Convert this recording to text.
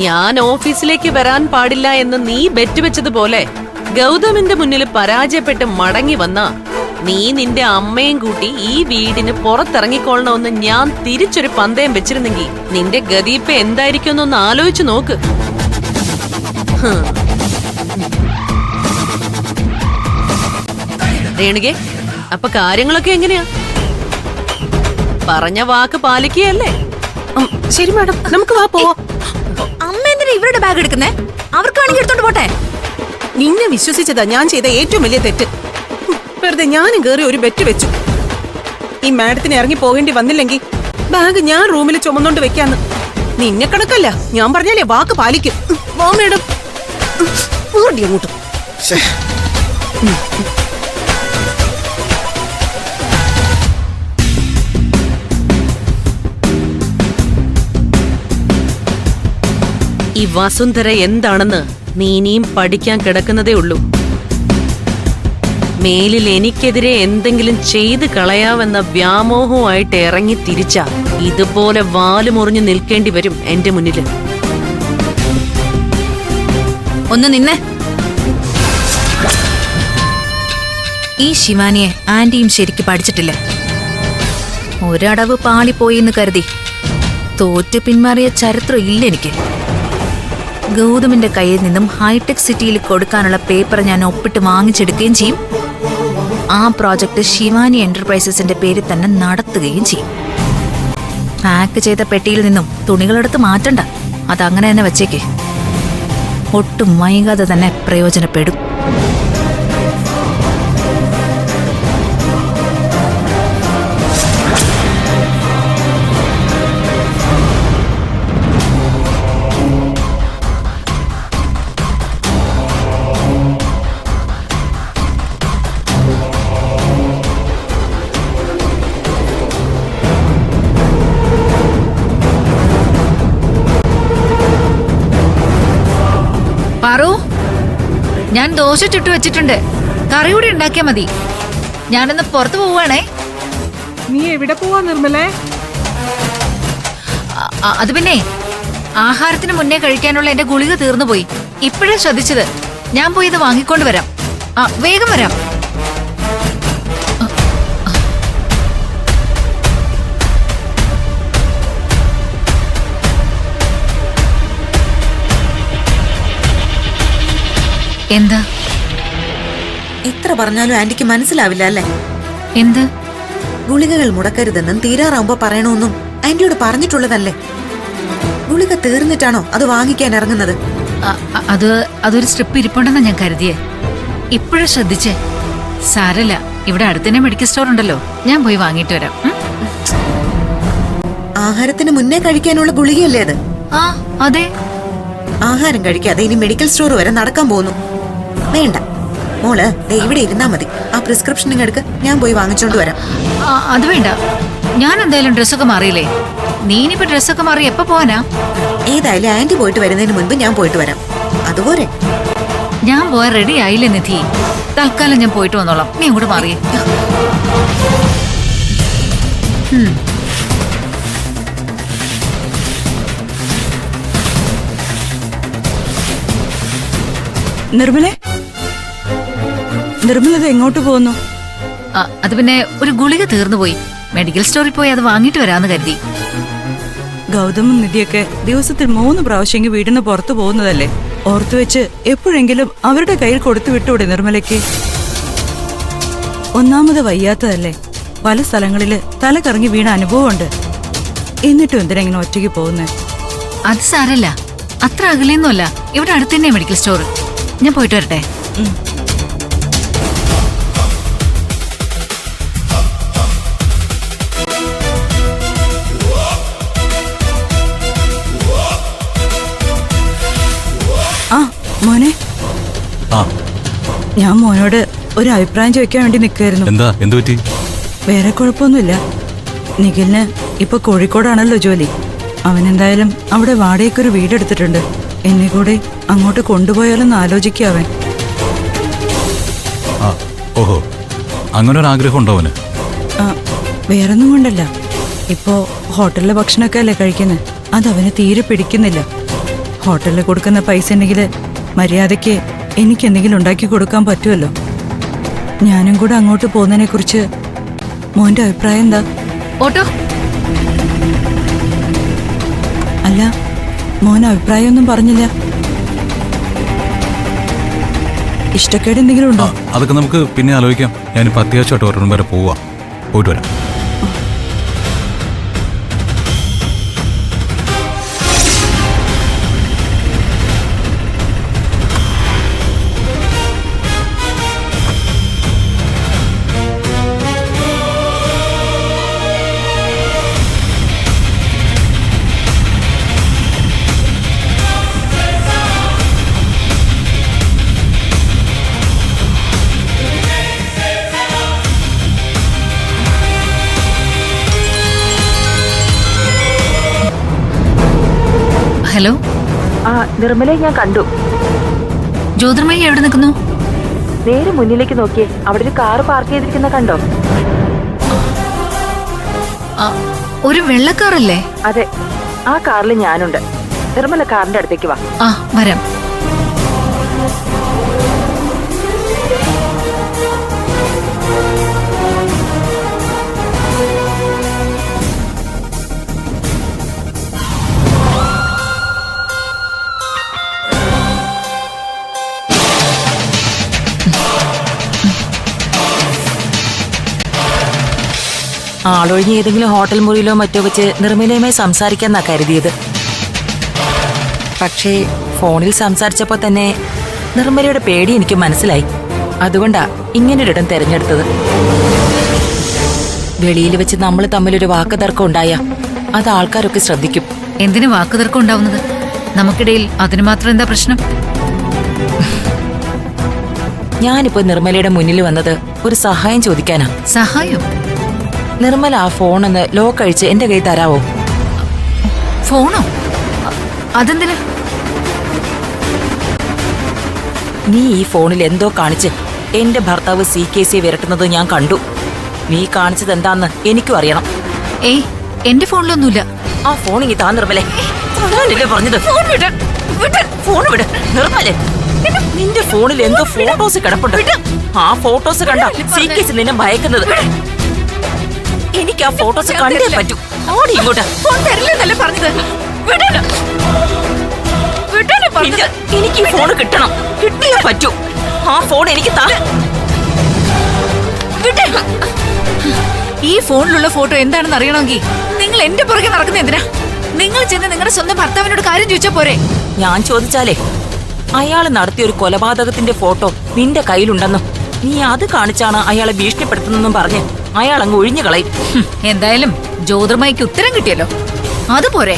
ഞാൻ ഓഫീസിലേക്ക് വരാൻ പാടില്ല എന്ന് നീ ബെറ്റ് വെച്ചതുപോലെ ഗൗതമിന്റെ മുന്നിൽ പരാജയപ്പെട്ട് മടങ്ങി വന്ന നീ നിന്റെ അമ്മയും കൂട്ടി ഈ വീടിന് പുറത്തിറങ്ങിക്കൊള്ളണമെന്ന് ഞാൻ തിരിച്ചൊരു പന്തയം വെച്ചിരുന്നെങ്കിൽ നിന്റെ ഗതി ഇപ്പൊ എന്തായിരിക്കും എന്നൊന്ന് ആലോചിച്ചു നോക്ക്. രേണുകെ, അപ്പൊ കാര്യങ്ങളൊക്കെ എങ്ങനെയാ? പറഞ്ഞ വാക്ക് പാലിക്കുകയല്ലേ? ശരി മാഡം, നമുക്ക് വാ പോവാം. അമ്മ എന്തിനാ ഇവരുടെ ബാഗ് എടുക്കുന്നേ? അവർക്ക് വേണമെങ്കിൽ എടുത്തോണ്ട് പോട്ടെ. നിന്നെ വിശ്വസിച്ചതാ ഞാൻ ചെയ്ത ഏറ്റവും വലിയ തെറ്റ്. വെറുതെ ഞാനും കേറി ഒരു ബെറ്റ് വെച്ചു. ഈ മാഡത്തിന് ഇറങ്ങി പോകേണ്ടി വന്നില്ലെങ്കിൽ ബാഗ് ഞാൻ റൂമിൽ ചുമന്നോണ്ട് വെക്കാന്ന്. നിന്നെ കണക്കല്ല, ഞാൻ പറഞ്ഞാലേ വാക്ക് പാലിക്കും. വാ മാഡം, അങ്ങോട്ട്. ഈ വസുന്ധര എന്താണെന്ന് നീ ഇനിയും പഠിക്കാൻ കിടക്കുന്നതേ ഉള്ളൂ. മേലിൽ എനിക്കെതിരെ എന്തെങ്കിലും ചെയ്ത് കളയാമെന്ന വ്യാമോഹവുമായിട്ട് ഇറങ്ങി തിരിച്ച ഇതുപോലെ വാലുമുറിഞ്ഞു നിൽക്കേണ്ടി വരും എന്റെ മുന്നിൽ. ഒന്ന് നിന്നെ. ഈ ശിവാനിയെ ആന്റിയും ശരിക്ക് പഠിച്ചിട്ടില്ല. ഒരടവ് പാളിപ്പോയി എന്ന് കരുതി തോറ്റു പിന്മാറിയ ചരിത്രം ഇല്ല എനിക്ക്. ഗൗതമിന്റെ കയ്യിൽ നിന്നും ഹൈടെക് സിറ്റിയിൽ കൊടുക്കാനുള്ള പേപ്പർ ഞാൻ ഒപ്പിട്ട് വാങ്ങിച്ചെടുക്കുകയും ചെയ്യും. ആ പ്രോജക്റ്റ് ശിവാനി എന്റർപ്രൈസസിന്റെ പേരിൽ തന്നെ നടത്തുകയും ചെയ്യും. പാക്ക് ചെയ്ത പെട്ടിയിൽ നിന്നും തുണികളെടുത്ത് മാറ്റണ്ട, അതങ്ങനെ തന്നെ വച്ചേക്ക്. ഒട്ടും വൈകാതെ തന്നെ പ്രയോജനപ്പെടും. പാറു, ഞാൻ ദോശ ചുട്ടു വെച്ചിട്ടുണ്ട്. കറി കൂടി ഉണ്ടാക്കിയാ മതി. ഞാനൊന്ന് പുറത്തു പോവാണേ. നീ എവിടെ പോവാ നിർമ്മലേ? അത് പിന്നെ ആഹാരത്തിന് മുന്നേ കഴിക്കാനുള്ള എന്റെ ഗുളിക തീർന്നുപോയി. ഇപ്പോഴേ ശ്രദ്ധിച്ചത്. ഞാൻ പോയി ഇത് വാങ്ങിക്കൊണ്ട് വരാം. വേഗം വരാം. എന്താ? എത്ര പറഞ്ഞാലും ആന്റിക്ക് മനസ്സിലാവില്ല അല്ലേ? എന്ത്? ഗുളികകൾ മുടക്കരുതെന്നും തീരാറാവുമ്പോ പറയണമെന്നും ആന്റിയോട് പറഞ്ഞിട്ടുള്ളതല്ലേ? ഗുളിക തീർന്നിട്ടാണോ അത് വാങ്ങിക്കാൻ ഇറങ്ങുന്നത്? അതൊരു സ്ട്രിപ്പ് ഇരിപ്പുണ്ടെന്നാ ഞാൻ കരുതിയേ. ഇപ്പോഴും ശ്രദ്ധിച്ചേ. സാരല്ല, ഇവിടെ അടുത്തന്നെ മെഡിക്കൽ സ്റ്റോർ ഉണ്ടല്ലോ, ഞാൻ പോയി വാങ്ങിട്ട് വരാം. ആഹാരത്തിന് മുന്നേ കഴിക്കാനുള്ള ഗുളികയല്ലേ അത്? അതെ. ആഹാരം കഴിക്കാതെ ഇനി മെഡിക്കൽ സ്റ്റോർ വരെ നടക്കാൻ പോകുന്നു. വേണ്ട മോള്, ഇവിടെ ഇരുന്നാ മതി. ആ പ്രിസ്ക്രിപ്ഷൻ എടുക്ക്, ഞാൻ പോയി വാങ്ങിച്ചോണ്ട് വരാം. അത് വേണ്ട, ഞാൻ എന്തായാലും ഡ്രസ്സൊക്കെ മാറിയില്ലേ. നീ ഇനിയിപ്പോ ഡ്രസ്സൊക്കെ മാറി എപ്പോ പോവാനാ? ഏതായാലും ആന്റി പോയിട്ട് വരുന്നതിന് മുൻപ് ഞാൻ പോയിട്ട് വരാം. അതുപോലെ ഞാൻ പോയാൻ റെഡി ആയില്ലേ നിധി? തൽക്കാലം ഞാൻ പോയിട്ട് വന്നോളാം, നീ ഇങ്ങോട്ട് മാറിയേ. നിർമ്മലേ, നിർമ്മലത് എങ്ങോട്ട് പോകുന്നു? അത് പിന്നെ ഒരു ഗുളിക തീർന്നുപോയി. മെഡിക്കൽ സ്റ്റോറിൽ പോയി അത് വാങ്ങിട്ട് വരാന്ന് കരുതി. ഗൗതമും നിധിയൊക്കെ ദിവസത്തിൽ 3 പ്രാവശ്യം വീടിന് പുറത്തു പോകുന്നതല്ലേ? ഓർത്തു വെച്ച് എപ്പോഴെങ്കിലും അവരുടെ കയ്യിൽ കൊടുത്തു വിട്ടൂടെ നിർമ്മലയ്ക്ക്? ഒന്നാമത് വയ്യാത്തതല്ലേ, പല സ്ഥലങ്ങളില് തല കറങ്ങി വീണ അനുഭവമുണ്ട്. എന്നിട്ടും എന്തിനെങ്ങനെ ഒറ്റയ്ക്ക് പോകുന്നേ? അത് സാരല്ല, അത്ര അകലെയൊന്നുമല്ല, ഇവിടെ അടുത്ത് തന്നെ മെഡിക്കൽ സ്റ്റോർ. ഞാൻ പോയിട്ട് വരട്ടെ. മോനെ, ഞാൻ മോനോട് ഒരു അഭിപ്രായം ചോദിക്കാൻ വേണ്ടി നിൽക്കായിരുന്നു. എന്താ? എന്ത് പറ്റി? വേറെ കുഴപ്പമൊന്നുമില്ല. നിഖിലിന് ഇപ്പൊ കോഴിക്കോടാണല്ലോ ജോലി. അവനെന്തായാലും അവിടെ വാടകയ്ക്കൊരു വീടെടുത്തിട്ടുണ്ട്. എന്നെ കൂടെ അങ്ങോട്ട് കൊണ്ടുപോയാലൊന്ന് ആലോചിക്കാവൻ. ഓഹോ, അങ്ങനെ ഒരു ആഗ്രഹം ഉണ്ടോ അവന്? വേറൊന്നും കൊണ്ടല്ല, ഇപ്പോ ഹോട്ടലിലെ ഭക്ഷണമൊക്കെ അല്ലേ കഴിക്കുന്നത്, അതവന് തീരെ പിടിക്കുന്നില്ല. ഹോട്ടലിൽ കൊടുക്കുന്ന പൈസ ഉണ്ടെങ്കിൽ മര്യാദയ്ക്ക് എനിക്ക് എന്തെങ്കിലും ഉണ്ടാക്കി കൊടുക്കാൻ പറ്റുമല്ലോ. ഞാനും കൂടെ അങ്ങോട്ട് പോകുന്നതിനെ കുറിച്ച് മോന്റെ അഭിപ്രായം എന്താ? ഓട്ടോ അല്ല, മോൻ അഭിപ്രായമൊന്നും പറഞ്ഞില്ല. ഇഷ്ടക്കേട് എന്തെങ്കിലും ഉണ്ടോ? അതൊക്കെ നമുക്ക് പിന്നെ ആലോചിക്കാം. ഞാനിപ്പോൾ അത്യാവശ്യമായിട്ട് ഒരെണ്ണം വരെ പോവാം. പോയിട്ട് വരാം. ഹലോ, ആ നിർമ്മലെ ഞാൻ കണ്ടു. ജ്യോതിർമയി എവിടെ നിൽക്കുന്നു? നേരെ മുന്നിലേക്ക് നോക്കിയേ, അവിടെ ഒരു കാറ് പാർക്ക് ചെയ്തിരിക്കുന്ന കണ്ടോ? ഒരു വെള്ളക്കാറല്ലേ? അതെ, ആ കാറിൽ ഞാനുണ്ട്. നിർമ്മല കാറിന്റെ അടുത്തേക്ക് വാ. ആ വരാം. ആളൊഴിഞ്ഞ് ഏതെങ്കിലും ഹോട്ടൽ മുറിയിലോ മറ്റോ വെച്ച് നിർമ്മലയുമായി സംസാരിക്കാന്നാ കരുതിയത്. പക്ഷേ ഫോണിൽ സംസാരിച്ചപ്പോ തന്നെ നിർമ്മലയുടെ പേടി എനിക്ക് മനസ്സിലായി. അതുകൊണ്ടാ ഇങ്ങനൊരിടം തെരഞ്ഞെടുത്തത്. വെളിയിൽ വെച്ച് നമ്മൾ തമ്മിലൊരു വാക്കുതർക്കം ഉണ്ടായ അത് ആൾക്കാരൊക്കെ ശ്രദ്ധിക്കും. എന്തിനു വാക്കുതർക്കം ഉണ്ടാവുന്നത്? നമുക്കിടയിൽ അതിന് മാത്രം എന്താ പ്രശ്നം? ഞാനിപ്പോ നിർമ്മലയുടെ മുന്നിൽ വന്നത് ഒരു സഹായം ചോദിക്കാനാ. സഹായം? നിർമ്മല ആ ഫോണൊന്ന് ലോക്ക് അഴിച്ച് എന്റെ കൈ തരാവോ? ഫോണോ? അതെന്തിന്? നീ ഈ ഫോണിൽ എന്തോ കാണിച്ച് എന്റെ ഭർത്താവ് CKC വിരട്ടുന്നത് ഞാൻ കണ്ടു. നീ കാണിച്ചത് എന്താന്ന് എനിക്കും അറിയണം. ഏയ്, എന്റെ ഫോണിലൊന്നുമില്ല. ആ ഫോൺ ഇങ്ങി താ നിർമ്മലേ. ഞാനല്ലേ പറഞ്ഞത് ഫോൺ വിട് നിർമ്മലേ. നിന്റെ ഫോണിൽ എന്തോ ഫോട്ടോസ് കിടപ്പുണ്ട്. ആ ഫോട്ടോസ് കണ്ട CKC നിന്നെ ഭയക്കുന്നത്. എനിക്ക് ആ ഫോട്ടോസ് കണ്ടേ പറ്റൂ. ഓടി ഇങ്ങോട്ട്. ഫോൺ തരില്ലെന്നല്ലേ പറഞ്ഞത്? എനിക്ക് ഈ ഫോൺ കിട്ടണം. കിട്ടിയേ പറ്റൂ. ആ ഫോൺ എനിക്ക് താ. ഈ ഫോണിലുള്ള ഫോട്ടോ എന്താണെന്ന് അറിയണമെങ്കിൽ നിങ്ങൾ എന്റെ പുറകെ നടക്കുന്ന എന്തിനാ? നിങ്ങൾ ചെന്ന് നിങ്ങളുടെ സ്വന്തം ഭർത്താവിനോട് കാര്യം ചോദിച്ചാ പോരെ? ഞാൻ ചോദിച്ചാലേ അയാൾ നടത്തിയ ഒരു കൊലപാതകത്തിന്റെ ഫോട്ടോ നിന്റെ കയ്യിലുണ്ടെന്നും നീ അത് കാണിച്ചാണ് അയാളെ ഭീഷണിപ്പെടുത്തുന്നെന്നും പറഞ്ഞ് അയാൾ അങ്ങ് ഒഴിഞ്ഞു കളയും. എന്തായാലും ജ്യോതിർമയിക്ക് ഉത്തരം കിട്ടിയല്ലോ, അതുപോരെ?